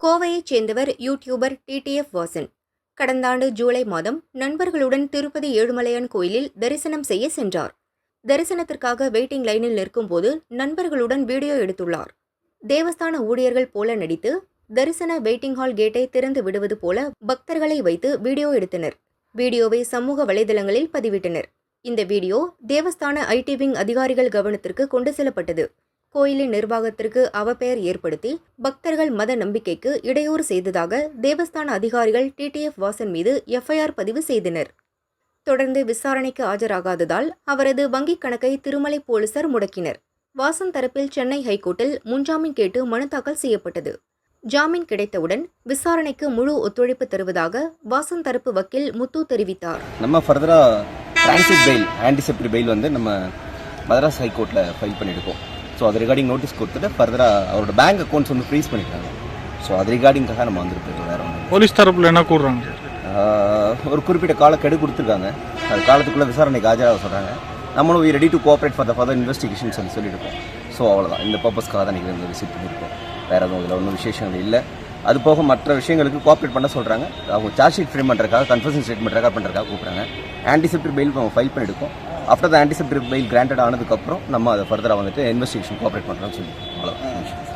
கோவையைச் சேர்ந்தவர் YouTuber TTF Vasan. கடந்த ஆண்டு ஜூலை மாதம் நண்பர்களுடன் திருப்பதி ஏழுமலையான் கோயிலில் தரிசனம் செய்ய சென்றார். தரிசனத்திற்காக வெயிட்டிங் லைனில் நிற்கும்போது நண்பர்களுடன் வீடியோ எடுத்துள்ளார். தேவஸ்தான ஊழியர்கள் போல நடித்து தரிசன வெயிட்டிங் ஹால் கேட்டை திறந்து விடுவது போல பக்தர்களை வைத்து வீடியோ எடுத்தனர். வீடியோவை சமூக வலைதளங்களில் பதிவிட்டனர். இந்த வீடியோ தேவஸ்தான ஐடி விங் அதிகாரிகள் கவனத்திற்கு கொண்டு செல்லப்பட்டது. கோயிலின் நிர்வாகத்திற்கு அவப்பெயர் ஏற்படுத்தி பக்தர்கள் மத நம்பிக்கைக்கு இடையூறு செய்ததாக தேவஸ்தான அதிகாரிகள் டிடிஎஃப் வாசன் மீது எஃப்ஐஆர் பதிவு செய்தனர். தொடர்ந்து விசாரணைக்கு ஆஜராகாததால் அவரது வங்கிக் கணக்கை திருமலை போலீசார் முடக்கினர். வாசன் தரப்பில் சென்னை ஹைகோர்ட்டில் முன்ஜாமீன் கேட்டு மனு தாக்கல் செய்யப்பட்டது. ஜாமீன் கிடைத்தவுடன் விசாரணைக்கு முழு ஒத்துழைப்பு தருவதாக வாசன் தரப்பு வக்கீல் முத்து தெரிவித்தார். நம்ம ஃபர்தரா டிரான்சிட் பெயில் ஆன்டிசெப்டிவ் பெயில் வந்து நம்ம மதராஸ் ஹைகோர்ட்டில் ஃபைல் பண்ணியிருக்கோம். ஸோ அது ரிகார்டிங் நோட்டீஸ் கொடுத்துட்டு ஃபர்தராக அவரோட பேங்க் அக்கௌண்ட்ஸ் வந்து ஃப்ரீஸ் பண்ணிட்டாங்க. ஸோ அது ரிகார்டிங்காக நம்ம வந்துருக்கோம். வேறு ஒன்று போலீஸ் தரப்பில் என்ன கூறுறாங்க? ஒரு குறிப்பிட்ட காலக்கெடு கொடுத்துருக்காங்க. அது காலத்துக்குள்ளே விசாரணைக்கு ஆஜராக சொல்கிறாங்க. நம்மளும் we ready to cooperate for the further investigation சொல்லியிருக்கோம். ஸோ அவ்வளோதான். இந்த பர்பஸ்க்காக தான் நீங்கள் இந்த விசிட் பண்ணியிருக்கோம். வேறு எதுவும் இதில் ஒன்றும் விசேஷங்கள் இல்லை. அது போக மற்ற விஷயங்களுக்கு கோஆப்ரேட் பண்ண சொல்கிறாங்க. அவங்க சார்ஜ் ஷீட் ஃப்ரேம் பண்ணுறதுக்காக கன்ஃபர்ஷன் ஸ்டேட்மெண்ட் ரெக்கார்ட் பண்ணுறதுக்காக கூப்பிட்றாங்க. ஆன்டிசெப்டிவ் பெயில் நம்ம ஃபைல் பண்ணியிருக்கோம். ஆஃப்டர் த ஆன்டிசெப்டிவ் பெயில் கிராண்டட் ஆனதுக்கப்புறம் நம்ம அதை ஃபர்தராக வந்துட்டு இன்வெஸ்டிகேஷன் கோஆப்ரேட் பண்ணுறோம்னு சொல்லியிருக்கோம். அவ்வளோதான்.